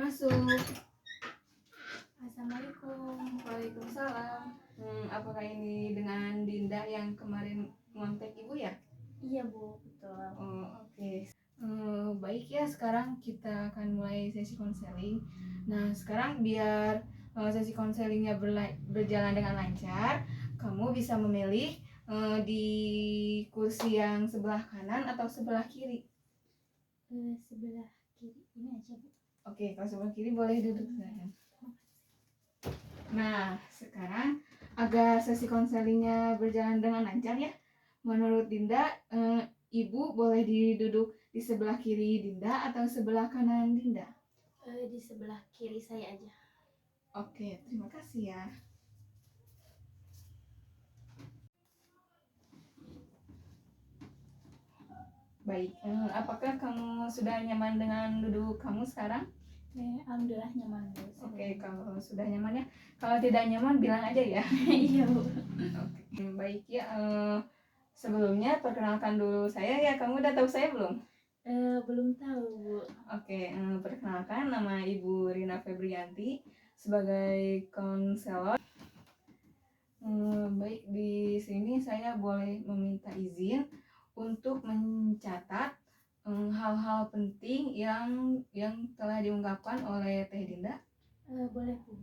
masuk. Assalamualaikum. Waalaikumsalam. Apakah ini dengan Dinda yang kemarin ngontek ibu ya? Iya Bu, betul. Oh, oke. Baik ya, sekarang kita akan mulai sesi konseling. Nah, sekarang biar sesi konselingnya berjalan dengan lancar, kamu bisa memilih di kursi yang sebelah kanan atau sebelah kiri. Sebelah kiri ini aja Bu. Oke, kalau sebelah kiri boleh duduk sayang. Nah, sekarang agar sesi konselingnya berjalan dengan lancar ya, menurut Dinda, ibu boleh duduk di sebelah kiri Dinda atau sebelah kanan Dinda? Di sebelah kiri saya aja. Oke, terima kasih ya. Baik, apakah kamu sudah nyaman dengan duduk kamu sekarang? Alhamdulillah nyaman Bu. Oke, kalau sudah nyaman ya. Kalau tidak nyaman bilang aja ya. Iya Bu. Oke, baik ya. Sebelumnya perkenalkan dulu saya ya. Kamu udah tahu saya belum? Belum tahu Bu. Oke, perkenalkan nama Ibu Rina Febrianti sebagai konselor. Baik, di sini saya boleh meminta izin untuk mencatat hal-hal penting yang telah diungkapkan oleh Teh Dinda. Boleh Bu.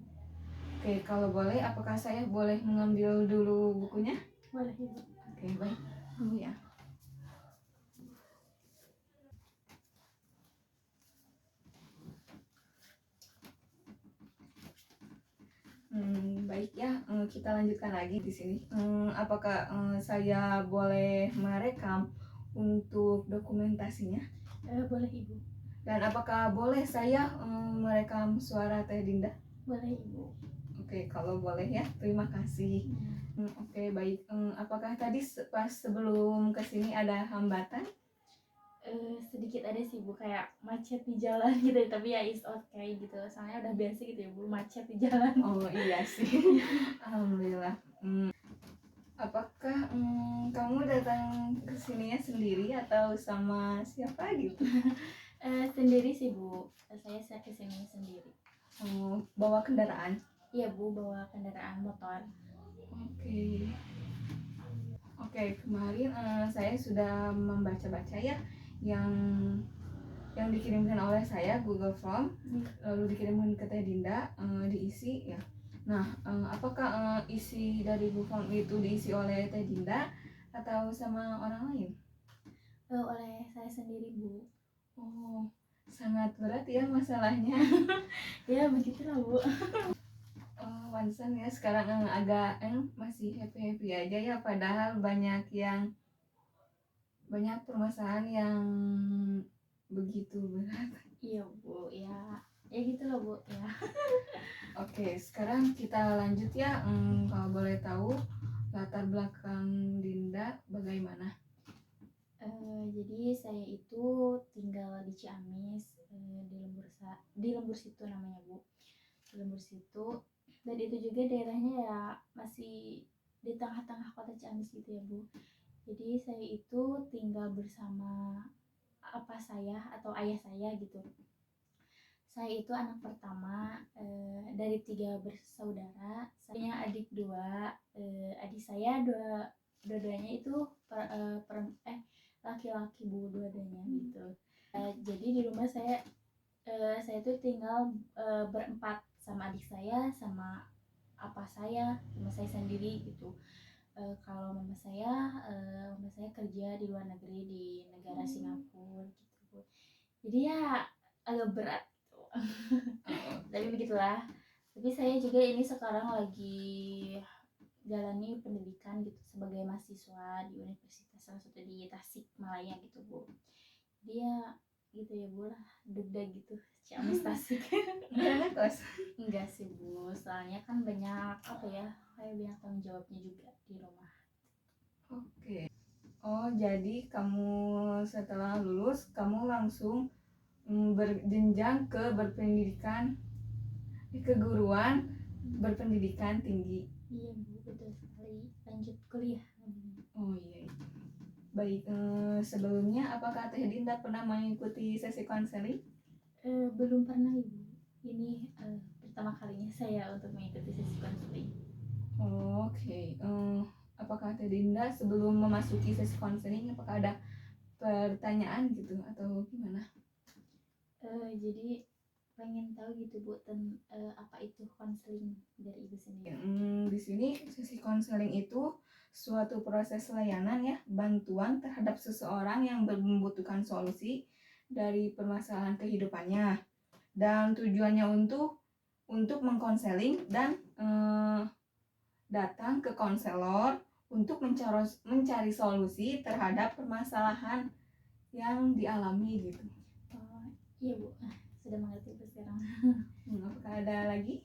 Oke, kalau boleh, apakah saya boleh mengambil dulu bukunya? Boleh Bu. Oke, baik. Tunggu ya. Baik ya, kita lanjutkan lagi di sini. Apakah saya boleh merekam untuk dokumentasinya? Boleh Ibu. Dan apakah boleh saya merekam suara Teh Dinda? Boleh Ibu. Oke, kalau boleh ya, terima kasih. Oke, baik. Apakah tadi pas sebelum kesini ada hambatan? Sedikit ada sih Bu, kayak macet di jalan gitu, tapi ya is okay gitu. Soalnya udah biasa gitu ya Bu, macet di jalan. Oh iya sih. Alhamdulillah. Apakah kamu datang ke sininya sendiri atau sama siapa gitu? Sendiri sih Bu. Saya kesini sendiri. Bawa kendaraan? Iya Bu, bawa kendaraan motor. Oke. Oke, kemarin saya sudah membaca-baca ya yang dikirimkan oleh saya Google Form, lalu dikirimkan ke Teh Dinda, diisi ya. Nah, apakah isi dari Google Form itu diisi oleh Teh Dinda atau sama orang lain? Oleh saya sendiri Bu. Oh, sangat berat ya masalahnya. Ya begitulah Bu. Wansan ya sekarang agak masih happy aja ya, padahal banyak permasalahan yang begitu berat. Iya Bu, ya gitu loh Bu ya. Oke, sekarang kita lanjut ya. Kalau boleh tahu latar belakang Dinda bagaimana? Jadi saya itu tinggal di Ciamis, di Lembur Situ namanya Bu. Di Lembur Situ, dan itu juga daerahnya ya masih di tengah-tengah kota Ciamis gitu ya Bu. Jadi saya itu tinggal bersama saya atau ayah saya gitu. Saya itu anak pertama dari 3 bersaudara. Saya punya adik 2, adik saya dua-duanya itu laki-laki Bu, dua-duanya gitu. Jadi di rumah saya itu tinggal berempat, sama adik saya, sama saya, sama saya sendiri gitu. Kalau mama saya kerja di luar negeri, di negara Singapura gitu. Jadi ya agak berat gitu. Tapi begitulah. Tapi saya juga ini sekarang lagi jalani pendidikan gitu sebagai mahasiswa di universitas salah satu di Tasikmalaya gitu Bu. Dia gitu ya Bu lah, deg-deg gitu Ciamis Tasik. Enggak kos? Enggak sih Bu, soalnya kan banyak kayak banyak tanggung jawabnya juga di rumah. Oke. Oh, jadi kamu setelah lulus kamu langsung berjenjang ke keguruan berpendidikan tinggi. Iya Bu, betul sekali. Lanjut kuliah. Oh iya. Baik, sebelumnya apakah Teh Dinda pernah mengikuti sesi konseling? Belum pernah Ibu. ini pertama kalinya saya untuk mengikuti sesi konseling. Oke. Apakah Teh Dinda sebelum memasuki sesi konseling apakah ada pertanyaan gitu atau gimana? Jadi pengen tahu gitu Bu apa itu konseling dari Ibu sendiri. Di sini sesi konseling itu suatu proses layanan ya, bantuan terhadap seseorang yang membutuhkan solusi dari permasalahan kehidupannya, dan tujuannya untuk mengkonseling dan datang ke konselor untuk mencari solusi terhadap permasalahan yang dialami gitu. Oh iya Bu, sudah mengerti Bu sekarang. Apakah ada lagi?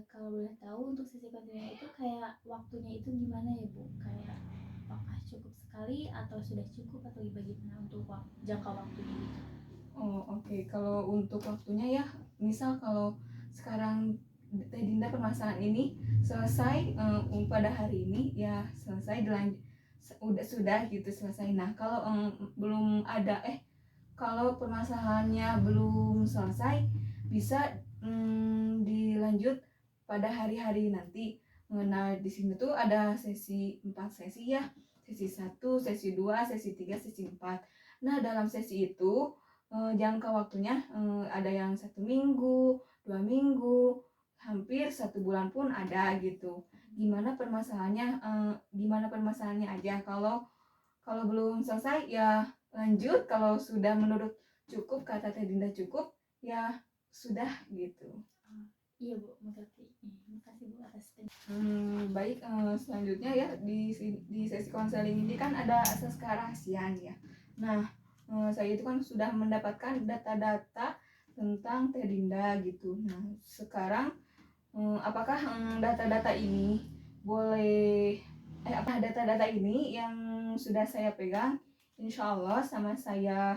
Kalau boleh tahu untuk sesi konseling itu kayak waktunya itu gimana ya Bu? Kayak apakah cukup sekali atau sudah cukup atau bagaimana untuk jangka waktunya gitu? Oh oke. Kalau untuk waktunya ya, misal kalau sekarang Teh Dinda permasalahan ini selesai pada hari ini ya selesai sudah gitu selesai. Nah kalau belum ada kalau permasalahannya belum selesai bisa dilanjut pada hari-hari nanti. Nah di sini tuh ada 4 sesi ya, sesi 1, sesi 2, sesi 3, sesi 4. Nah dalam sesi itu jangka waktunya ada yang 1 minggu, 2 minggu, hampir 1 bulan pun ada gitu. Gimana permasalahannya aja. Kalau belum selesai ya lanjut, kalau sudah menurut cukup, kata Teh Dinda cukup, ya sudah gitu. Iya Bu, mengerti. Makasih Bu atas Baik, selanjutnya ya di sesi konseling ini kan ada asas kerahasiaan ya. Nah, saya itu kan sudah mendapatkan data-data tentang Teh Dinda gitu. Nah, sekarang apakah data-data ini boleh apakah data-data ini yang sudah saya pegang insya Allah sama saya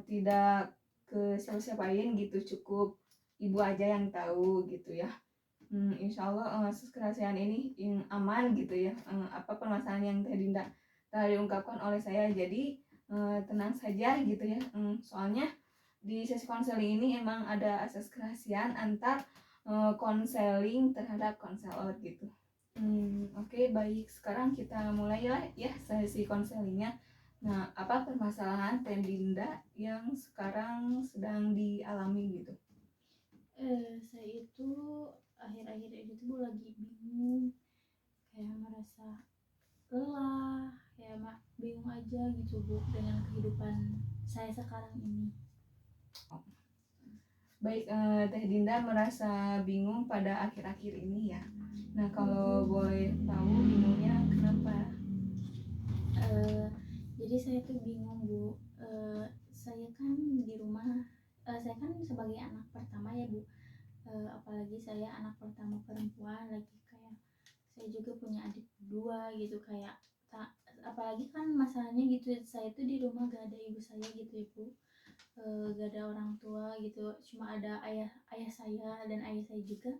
tidak ke siapa-siapain gitu, cukup ibu aja yang tahu gitu ya. Insya Allah kerahasiaan ini aman gitu ya. Apa permasalahan yang Teh Dinda tadi diungkapkan oleh saya, jadi tenang saja gitu ya. Soalnya di sesi konseling ini emang ada asas kerahasiaan antar konseling terhadap konselor gitu. Oke, baik, sekarang kita mulai ya sesi konselingnya. Nah, apa permasalahan Teh Dinda yang sekarang sedang dialami gitu? Saya itu akhir-akhir ini tuh lagi bingung, kayak merasa lelah, kayak bingung aja gitu Bu dengan kehidupan saya sekarang ini. Baik, Teh Dinda merasa bingung pada akhir-akhir ini ya. Nah, kalau boleh tahu bingungnya kenapa? Jadi saya tuh bingung Bu. Saya kan di rumah, saya kan sebagai anak pertama ya Bu. Apalagi saya anak pertama perempuan lagi, kayak saya juga punya adik dua gitu, kayak apalagi kan masalahnya gitu, saya tuh di rumah gak ada ibu saya gitu ya Bu. Gak ada orang tua gitu, cuma ada ayah saya, dan ayah saya juga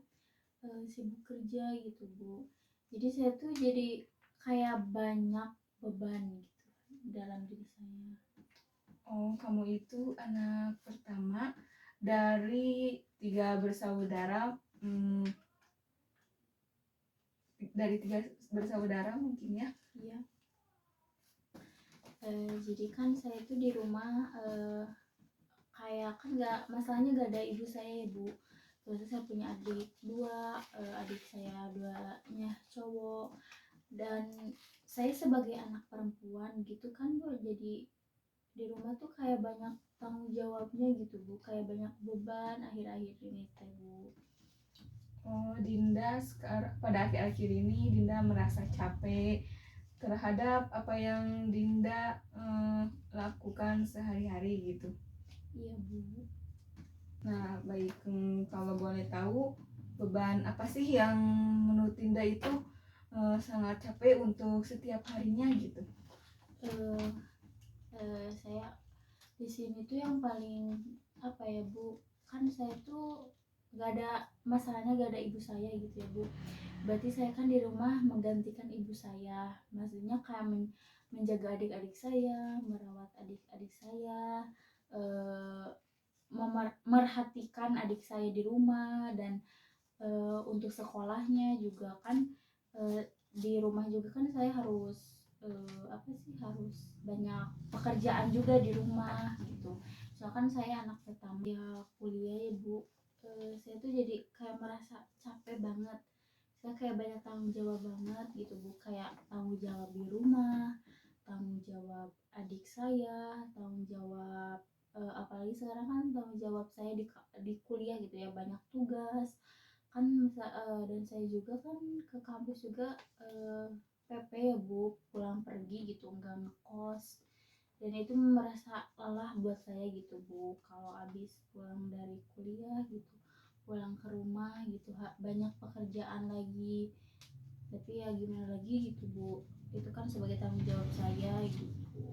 sibuk kerja gitu Bu. Jadi saya tuh jadi kayak banyak beban gitu dalam diri saya. Oh, kamu itu anak pertama dari 3 bersaudara, dari 3 bersaudara mungkin ya? Iya. Jadi kan saya tuh di rumah kayak kan masalahnya gak ada ibu saya ya Bu. Terus saya punya adik dua, adik saya duanya cowok, dan saya sebagai anak perempuan gitu kan Bu, jadi di rumah tuh kayak banyak tanggung jawabnya gitu Bu, kayak banyak beban akhir-akhir ini teh Bu. Oh, Dinda sekarang pada akhir-akhir ini Dinda merasa capek terhadap apa yang Dinda lakukan sehari-hari gitu. Iya Bu. Nah, baik, kalau boleh tahu beban apa sih yang menurut Dinda itu sangat capek untuk setiap harinya gitu? Saya di sini tuh yang paling apa ya Bu, kan saya tuh gak ada masalahnya, gak ada ibu saya gitu ya Bu. Berarti saya kan di rumah menggantikan ibu saya, maksudnya kayak menjaga adik-adik saya, merawat adik-adik saya, merhatikan adik saya di rumah, dan untuk sekolahnya juga kan, di rumah juga kan saya harus apa sih, harus banyak pekerjaan juga di rumah gitu. Misalkan saya anak pertama ya kuliah ya Bu, saya tuh jadi kayak merasa capek banget. Saya kayak banyak tanggung jawab banget gitu Bu, kayak tanggung jawab di rumah, tanggung jawab adik saya, tanggung jawab apalagi sekarang kan tanggung jawab saya di kuliah gitu ya, banyak tugas kan. Dan saya juga kan ke kampus juga PP ya Bu, pulang pergi gitu, nggak ngekos, dan itu merasa lelah buat saya gitu Bu, kalau habis pulang dari kuliah gitu, pulang ke rumah gitu, banyak pekerjaan lagi, tapi ya gimana lagi gitu Bu, itu kan sebagai tanggung jawab saya gitu.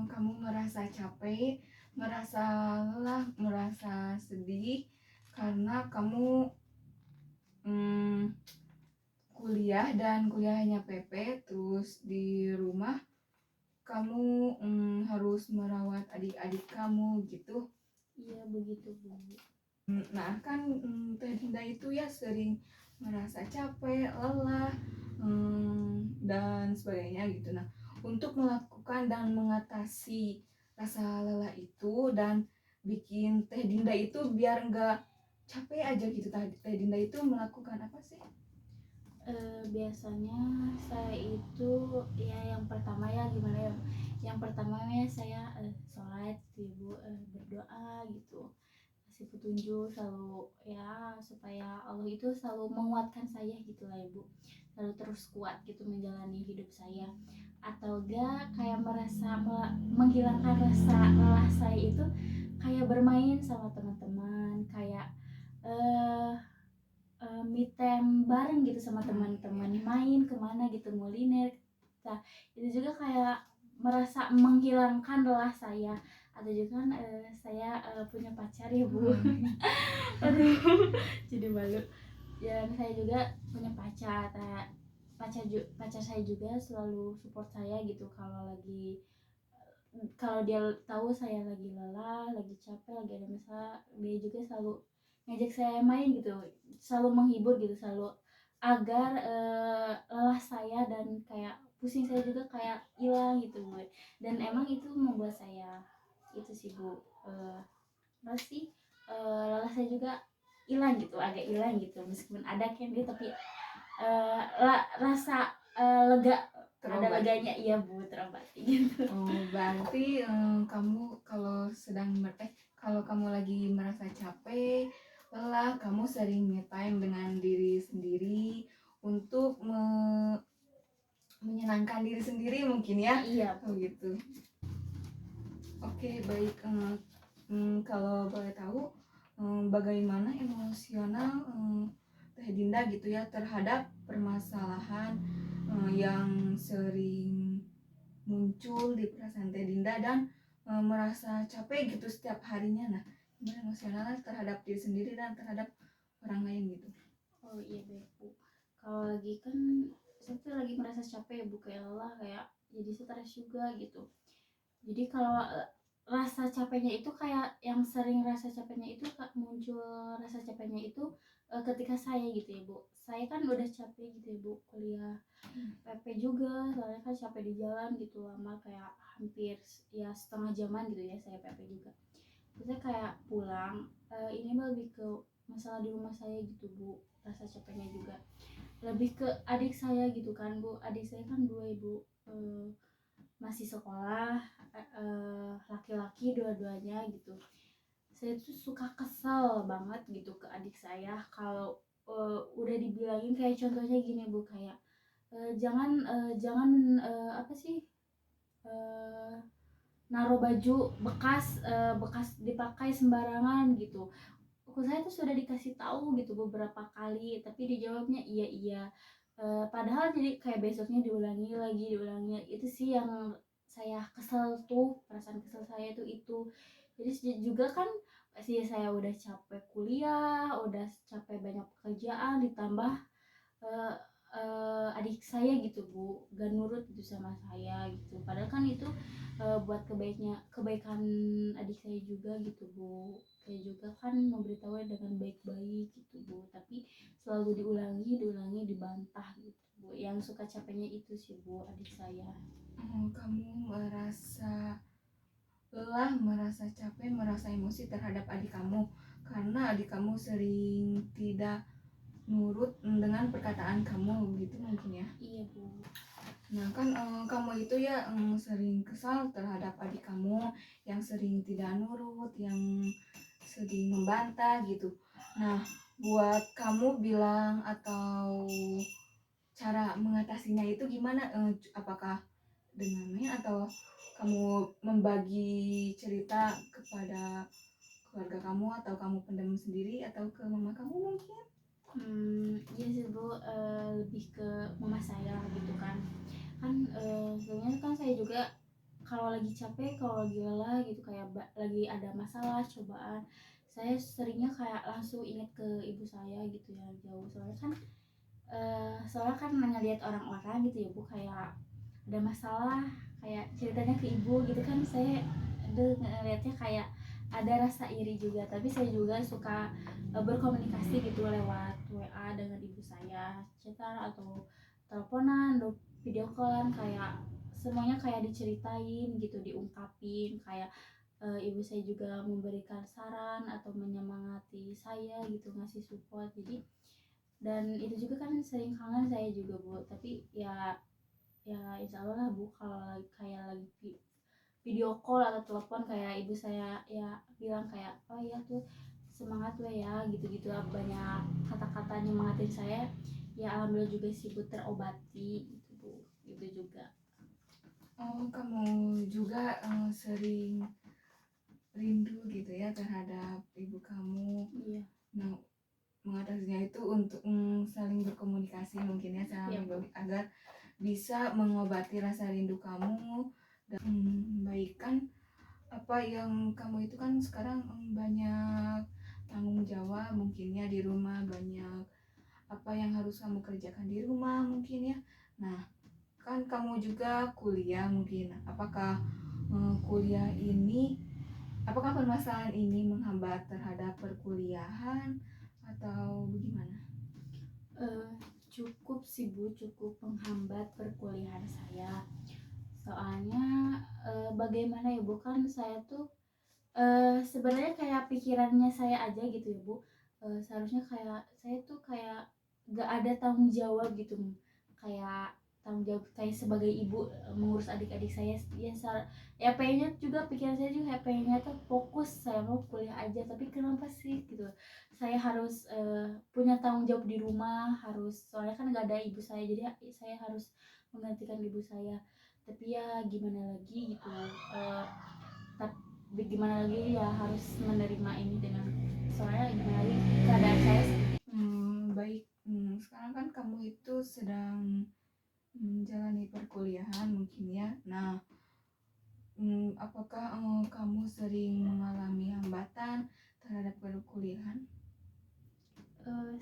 Kamu merasa capek, merasa lelah, merasa sedih karena kamu mm, kuliah dan kuliahnya PP, terus di rumah kamu harus merawat adik-adik kamu gitu. Iya begitu Bu. Nah kan Teh Dinda itu ya sering merasa capek, lelah, dan sebagainya gitu. Nah, untuk melakukan dan mengatasi rasa lelah itu dan bikin Teh Dinda itu biar nggak capek aja gitu, Teh Dinda itu melakukan apa sih? Biasanya saya itu ya yang pertama ya gimana ya, yang pertamanya saya sholat gitu Bu, berdoa gitu, kasih petunjuk selalu ya, supaya Allah itu selalu menguatkan saya gitu lah ya Bu, selalu terus kuat gitu menjalani hidup saya. Atau enggak kayak merasa menghilangkan rasa lelah saya itu kayak bermain sama teman-teman, kayak eh me time bareng gitu sama teman-teman, main kemana gitu, kuliner. Nah itu juga kayak merasa menghilangkan lelah saya. Atau juga kan saya punya pacar ya Bu. Aduh jadi malu. Dan saya juga punya pacar. Nah, pacar saya juga selalu support saya gitu, kalau dia tahu saya lagi lelah, lagi capek, lagi ada masalah, dia juga selalu ngajak saya main gitu, selalu menghibur gitu, selalu agar lelah saya dan kayak pusing saya juga kayak hilang gitu Bu. Dan emang itu membuat saya itu sih Bu, masih lelah saya juga hilang gitu, agak hilang gitu, meskipun ada candy tapi rasa lega, ada leganya, iya Bu, terobati gitu. Berarti kamu kalau kamu lagi merasa capek, lelah, kamu sering me time dengan diri sendiri untuk menyenangkan diri sendiri mungkin ya. Iya gitu. Oke, baik. Kalau boleh tahu bagaimana emosional Teh Dinda gitu ya terhadap permasalahan yang sering muncul di perasaan Teh Dinda dan merasa capek gitu setiap harinya. Nah, gimana emosionalnya terhadap diri sendiri dan terhadap orang lain gitu? Oh iya baik Bu, kalau lagi kan saya tuh lagi merasa capek ya Bu, kayak lelah, kayak jadi stres juga gitu. Jadi kalau rasa capeknya itu kayak yang sering rasa capeknya itu muncul rasa capeknya itu ketika saya gitu ya Bu. Saya kan udah capek gitu ya Bu, kuliah PP juga, soalnya kan capek di jalan gitu lama, kayak hampir ya setengah jaman gitu ya saya PP juga. Terus kayak pulang, ini mah lebih ke masalah di rumah saya gitu Bu, rasa capeknya juga lebih ke adik saya gitu kan Bu. Adik saya kan dua ibu, masih sekolah, laki-laki dua-duanya gitu. Saya tuh suka kesel banget gitu ke adik saya kalau udah dibilangin, kayak contohnya gini Bu, kayak jangan apa sih, naruh baju bekas, bekas dipakai sembarangan gitu. Aku saya tuh sudah dikasih tahu gitu beberapa kali, tapi dijawabnya iya iya. Padahal jadi kayak besoknya diulangi, itu sih yang saya kesel tuh, perasaan kesel saya tuh itu. Jadi juga kan pasti saya udah capek kuliah, udah capek banyak pekerjaan, ditambah eh, adik saya gitu Bu, gak nurut gitu sama saya gitu. Padahal kan itu buat kebaikan adik saya juga gitu Bu. Saya juga kan memberitahu dengan baik-baik gitu Bu, tapi selalu diulangi dibantah gitu Bu. Yang suka capeknya itu sih Bu, adik saya. Kamu merasa lelah, merasa capek, merasa emosi terhadap adik kamu karena adik kamu sering tidak nurut dengan perkataan kamu gitu mungkin ya. Iya Bu. Nah kan kamu itu ya sering kesal terhadap adik kamu yang sering tidak nurut, yang sering membantah gitu. Nah buat kamu bilang atau cara mengatasinya itu gimana? Apakah dengan main atau kamu membagi cerita kepada keluarga kamu atau kamu pendam sendiri atau ke mama kamu mungkin? Iya sih Bu, lebih ke mama saya gitu kan. Sebenarnya kan saya juga kalau lagi capek, kalau lagi lelah gitu, kayak lagi ada masalah, cobaan, saya seringnya kayak langsung inget ke ibu saya gitu ya, jauh. Soalnya kan ngeliat orang-orang gitu ya Bu, kayak ada masalah, kayak ceritanya ke ibu gitu kan, saya ngeliatnya kayak ada rasa iri juga. Tapi saya juga suka berkomunikasi gitu lewat WA dengan ibu saya, chatan atau teleponan, video callan, kayak semuanya kayak diceritain gitu, diungkapin, kayak ibu saya juga memberikan saran atau menyemangati saya gitu, ngasih support. Jadi dan itu juga kan sering kangen saya juga Bu, tapi ya insya Allah lah Bu, kalau kayak lagi video call atau telepon, kayak ibu saya ya bilang kayak, oh iya tuh semangat we ya gitu-gitu, banyak kata-kata nyemangatin saya. Ya alhamdulillah juga sih Bu, terobati gitu Bu, itu juga. Oh kamu juga sering rindu gitu ya terhadap ibu kamu. Iya. Nah mengatasinya itu untuk saling berkomunikasi mungkin ya, Iya saling Bu. agar bisa mengobati rasa rindu kamu dan membaikan apa yang kamu itu kan sekarang banyak tanggung jawab mungkinnya di rumah, banyak apa yang harus kamu kerjakan di rumah mungkin ya. Nah kan kamu juga kuliah mungkin, apakah kuliah ini, apakah permasalahan ini menghambat terhadap perkuliahan atau bagaimana? Eh, Cukup sih Bu, cukup menghambat perkuliahan saya. Soalnya bagaimana ya Bu, kan saya tuh sebenarnya kayak pikirannya saya aja gitu ya Bu. Seharusnya kayak saya tuh kayak gak ada tanggung jawab gitu, kayak tanggung jawab kayak sebagai ibu, mengurus adik-adik saya ya. Ya pengennya juga, pikiran saya juga kayak pengennya tuh fokus, saya mau kuliah aja, tapi kenapa sih gitu saya harus punya tanggung jawab di rumah, harus, soalnya kan gak ada ibu saya, jadi saya harus menggantikan ibu saya. Tapi ya gimana lagi gitu, tapi gimana lagi ya harus menerima ini dengan, soalnya gimana lagi keadaan saya seperti. Baik. Sekarang kan kamu itu sedang menjalani perkuliahan mungkin ya. Nah, apakah kamu sering mengalami hambatan terhadap perkuliahan?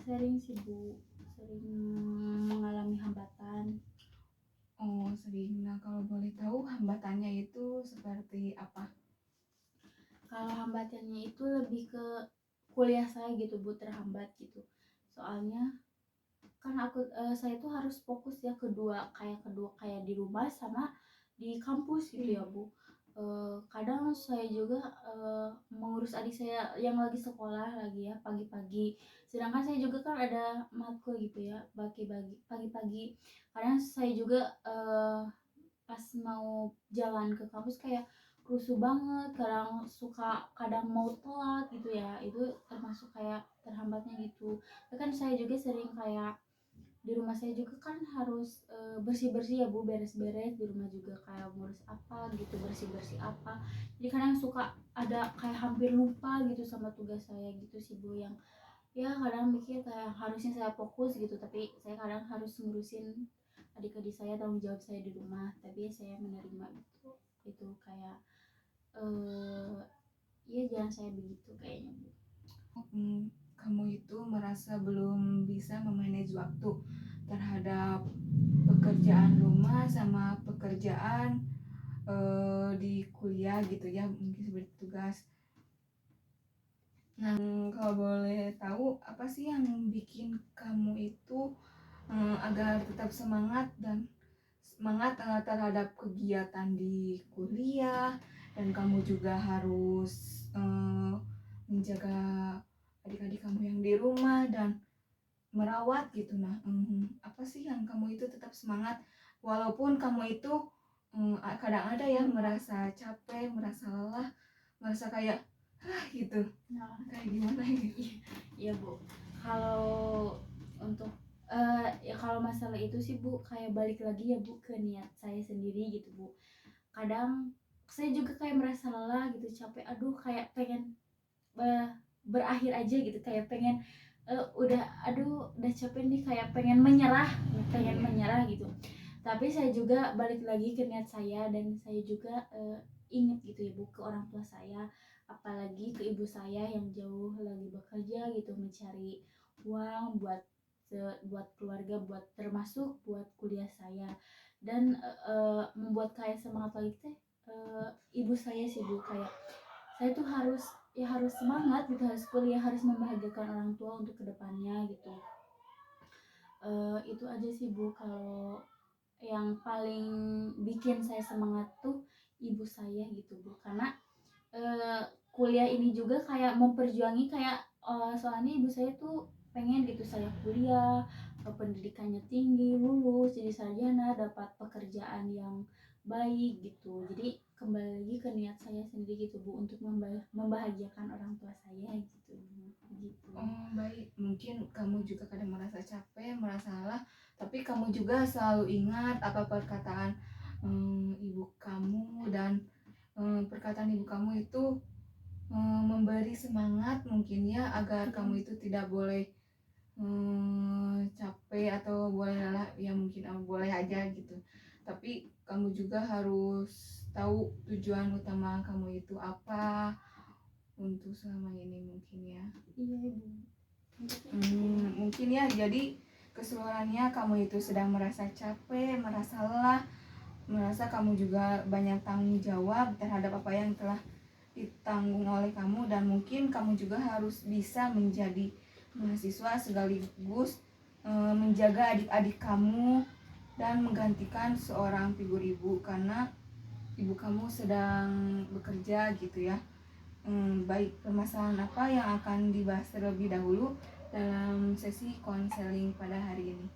Sering sih Bu, sering mengalami hambatan. Oh, sering. Nah, kalau boleh tahu hambatannya itu seperti apa? Kalau hambatannya itu lebih ke kuliah saya gitu Bu, terhambat gitu. Soalnya kan saya tuh harus fokus ya, kedua kayak di rumah sama di kampus gitu ya Bu. Kadang saya juga mengurus adik saya yang lagi sekolah lagi ya, pagi-pagi, sedangkan saya juga kan ada matkul gitu ya, pagi-pagi. Kadang saya juga pas mau jalan ke kampus kayak rusuh banget, kadang mau telat gitu ya, itu termasuk kayak terhambatnya gitu. Kan saya juga sering kayak di rumah saya juga kan harus bersih-bersih ya Bu, beres-beres di rumah juga, kayak ngurus apa gitu, bersih-bersih apa. Jadi kadang suka ada kayak hampir lupa gitu sama tugas saya gitu sih Bu, yang ya kadang mikir kayak harusnya saya fokus gitu, tapi saya kadang harus ngurusin adik-adik saya, tanggung jawab saya di rumah, tapi saya menerima gitu. Itu kayak ya jalan saya begitu kayaknya Bu. Kamu itu merasa belum bisa memanage waktu terhadap pekerjaan rumah sama pekerjaan di kuliah gitu ya, mungkin seperti tugas. Nah, kalau boleh tahu apa sih yang bikin kamu itu agar tetap semangat terhadap kegiatan di kuliah, dan kamu juga harus menjaga adik-adik kamu yang di rumah dan merawat gitu. Nah, apa sih yang kamu itu tetap semangat walaupun kamu itu kadang ada ya merasa capek, merasa lelah, merasa kayak gitu. Nah, Kayak gimana gitu? iya Bu, kalau untuk ya kalau masalah itu sih Bu, kayak balik lagi ya Bu ke niat saya sendiri gitu Bu. Kadang saya juga kayak merasa lelah gitu, capek, aduh kayak pengen eh, berakhir aja gitu, kayak pengen udah capek nih, kayak pengen menyerah, gitu. Tapi saya juga balik lagi ke niat saya, dan saya juga ingat gitu ya Bu ke orang tua saya, apalagi ke ibu saya yang jauh lagi bekerja gitu, mencari uang buat keluarga, buat termasuk buat kuliah saya. Dan membuat kayak semangat lagi teh ibu saya sih Bu, kayak saya tuh harus semangat gitu, harus kuliah, harus membahagiakan orang tua untuk kedepannya gitu. Itu aja sih Bu, kalau yang paling bikin saya semangat tuh ibu saya gitu Bu, karena kuliah ini juga kayak memperjuangi, kayak soalnya ibu saya tuh pengen gitu saya kuliah, pendidikannya tinggi, lulus jadi sarjana, dapat pekerjaan yang baik gitu. Jadi kembali lagi ke niat saya sendiri gitu Bu, untuk membahagiakan orang tua saya gitu gitu. Oh, baik. Mungkin kamu juga kadang merasa capek, merasa lelah, tapi kamu juga selalu ingat apa perkataan ibu kamu, dan perkataan ibu kamu itu memberi semangat mungkin ya, agar kamu itu tidak boleh capek atau boleh lelah ya, mungkin boleh aja gitu. Tapi kamu juga harus tahu tujuan utama kamu itu apa untuk selama ini mungkin ya. Iya Bu. Mungkin ya, jadi keseluruhannya kamu itu sedang merasa capek, merasa lelah, merasa kamu juga banyak tanggung jawab terhadap apa yang telah ditanggung oleh kamu, dan mungkin kamu juga harus bisa menjadi mahasiswa sekaligus menjaga adik-adik kamu dan menggantikan seorang figur ibu, karena ibu kamu sedang bekerja gitu ya. Baik, permasalahan apa yang akan dibahas terlebih dahulu dalam sesi konseling pada hari ini?